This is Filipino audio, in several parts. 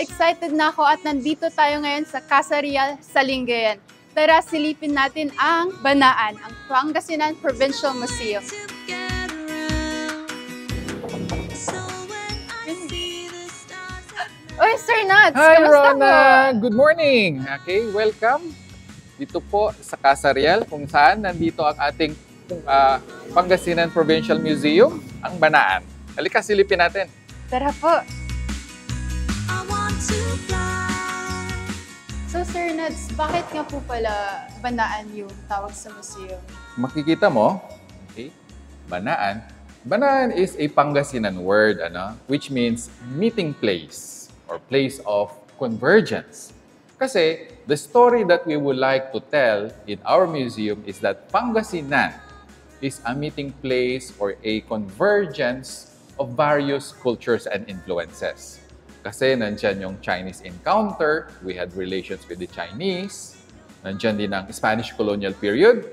Excited na ako at nandito tayo ngayon sa Casa Real sa Lingayen. Tara, silipin natin ang Banaan, ang Pangasinan Provincial Museum. Oy, Sir Nads! Hi, Kamusta Rona! po? Good morning! Okay, welcome dito po sa Casa Real kung saan nandito ang ating Pangasinan Provincial Museum, ang Banaan. Halika, silipin natin. Tara po! So, Sir Nads, bakit nga po pala Banaan yung tawag sa museum? Makikita mo, okay, Banaan. Banaan is a Pangasinan word, which means meeting place or place of convergence. Kasi the story that we would like to tell in our museum is that Pangasinan is a meeting place or a convergence of various cultures and influences. Kasi nandyan yung Chinese encounter, we had relations with the Chinese, nandyan din ang Spanish colonial period,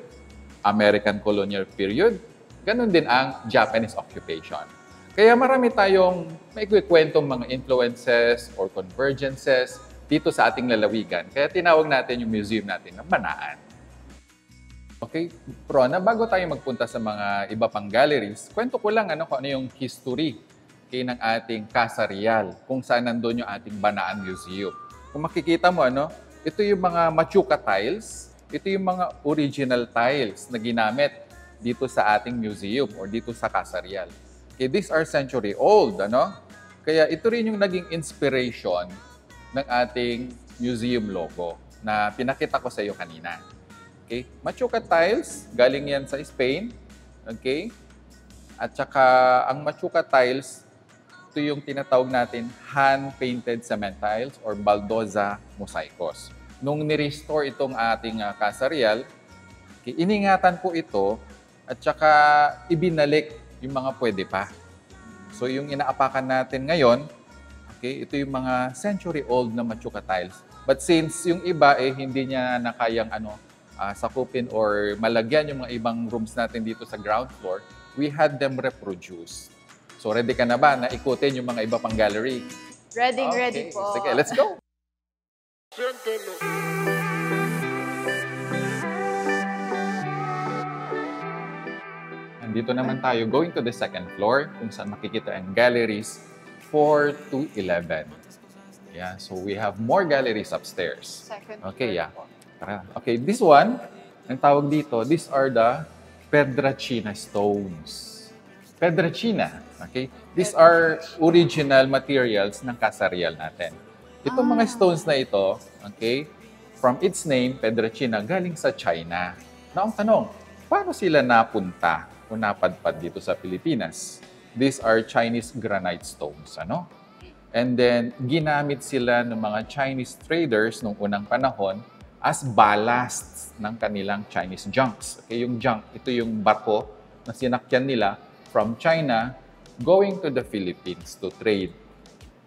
American colonial period, ganun din ang Japanese occupation. Kaya marami tayong may kwentong mga influences or convergences dito sa ating lalawigan. Kaya tinawag natin yung museum natin na Banaan. Okay, Rona, bago tayo magpunta sa mga iba pang galleries, kwento ko lang kung ano yung history ng ating Casa Real, kung saan nandun yung ating Banaan Museum. Kung makikita mo, ito yung mga machuca tiles, ito yung mga original tiles na ginamit dito sa ating museum or dito sa Casa Real. Okay, these are century old, Kaya ito rin yung naging inspiration ng ating museum logo na pinakita ko sa iyo kanina. Okay? Machuca tiles, galing yan sa Spain. Okay? At saka ang machuca tiles, ito yung tinatawag natin hand-painted cement tiles or baldoza mosaicos. Nung ni-restore itong ating Casa Real, okay, iningatan po ito at saka ibinalik yung mga pwede pa. So yung inaapakan natin ngayon, okay, ito yung mga century-old na machuca tiles. But since yung iba hindi niya na kayang sakupin or malagyan yung mga ibang rooms natin dito sa ground floor, we had them reproduced. So ready ka na ba na ikutin yung mga iba pang gallery? Ready po. Sige, let's go! Dito naman tayo, going to the second floor, kung saan makikita ang galleries 4 to 11. Yeah, so we have more galleries upstairs. Second Okay, floor yeah. po. Okay, this one, ang tawag dito, these are the Pedrachina stones. Pedrachina, okay? These are original materials ng Casa Real natin. Itong mga stones na ito, okay, from its name, Pedrachina, galing sa China. Na ang tanong, paano sila napunta o napadpad dito sa Pilipinas? These are Chinese granite stones, And then, ginamit sila ng mga Chinese traders nung unang panahon as ballasts ng kanilang Chinese junks. Okay, yung junk, ito yung barko na sinakyan nila from China going to the Philippines to trade.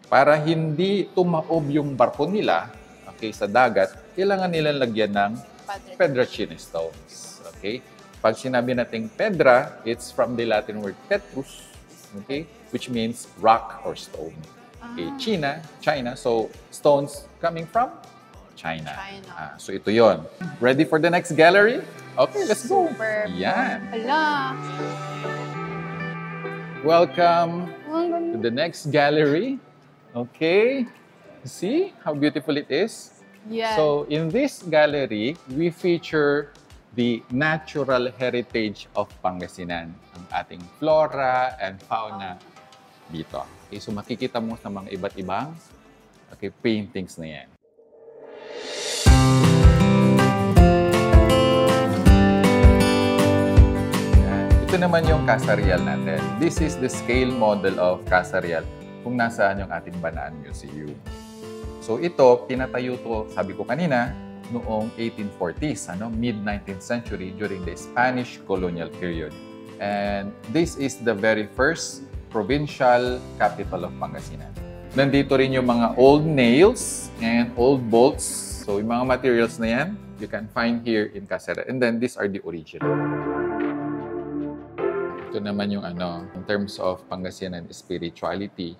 Para hindi tumaob yung barko nila, okay, sa dagat, kailangan nila lagyan ng Pedrachina stones. Okay? Pag sinabi nating Pedra, it's from the Latin word petrus, okay, which means rock or stone. Okay, China, so stones coming from China. So ito yon. Ready for the next gallery? Okay, let's go. Super. Yan. Hala. Welcome to the next gallery. Okay, see how beautiful it is? Yeah. So in this gallery, we feature the natural heritage of Pangasinan, ang ating flora and fauna dito. Okay, so makikita mo sa mga iba't ibang paintings na yan. Ito naman yung Casa Real natin. This is the scale model of Casa Real kung nasaan yung ating Banaan Museum. So ito, pinatayo to, sabi ko kanina, noong 1840s, mid-19th century during the Spanish colonial period. And this is the very first provincial capital of Pangasinan. Nandito rin yung mga old nails and old bolts. So yung mga materials na yan, you can find here in Casa Real. And then these are the original. Ito naman yung in terms of Pangasinan spirituality.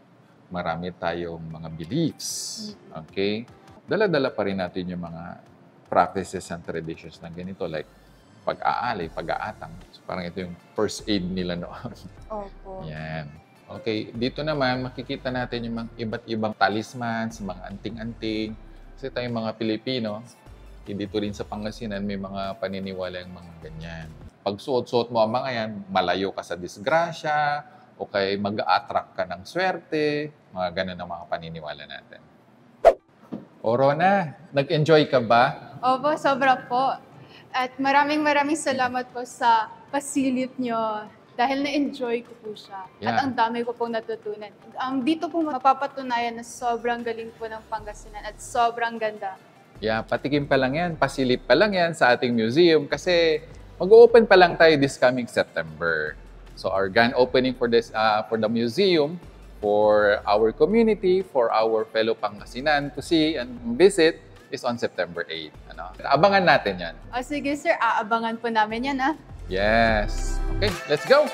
marami tayong mga beliefs. Okay? Dala-dala pa rin natin yung mga practices and traditions na ganito, like pag-aalay, pag-aatang. So, parang ito yung first aid nila noon. Opo. Yan. Okay, dito naman makikita natin yung mga iba't ibang talismans, mga anting-anting. Kasi tayong mga Pilipino, dito rin sa Pangasinan, may mga paniniwala yung mga ganyan. Pag suot-suot mo ang mga yan, malayo ka sa disgrasya, o kay mag-a-attract ka ng swerte, mga ganun ang mga paniniwala natin. O Rona, nag-enjoy ka ba? Opo, sobra po. At maraming salamat po sa pasilip nyo dahil na-enjoy ko po siya. Yeah. At ang dami ko pong natutunan. Dito po mapapatunayan na sobrang galing po ng Pangasinan at sobrang ganda. Yeah, patikim pa lang yan, pasilip pa lang yan sa ating museum kasi mag-open pa lang tayo this coming September. So our grand opening for the museum, for our community, for our fellow Pangasinan to see and visit is on September 8. Ano? Abangan natin yan. O sige sir, aabangan po namin yan ah. Yes. Okay, let's go!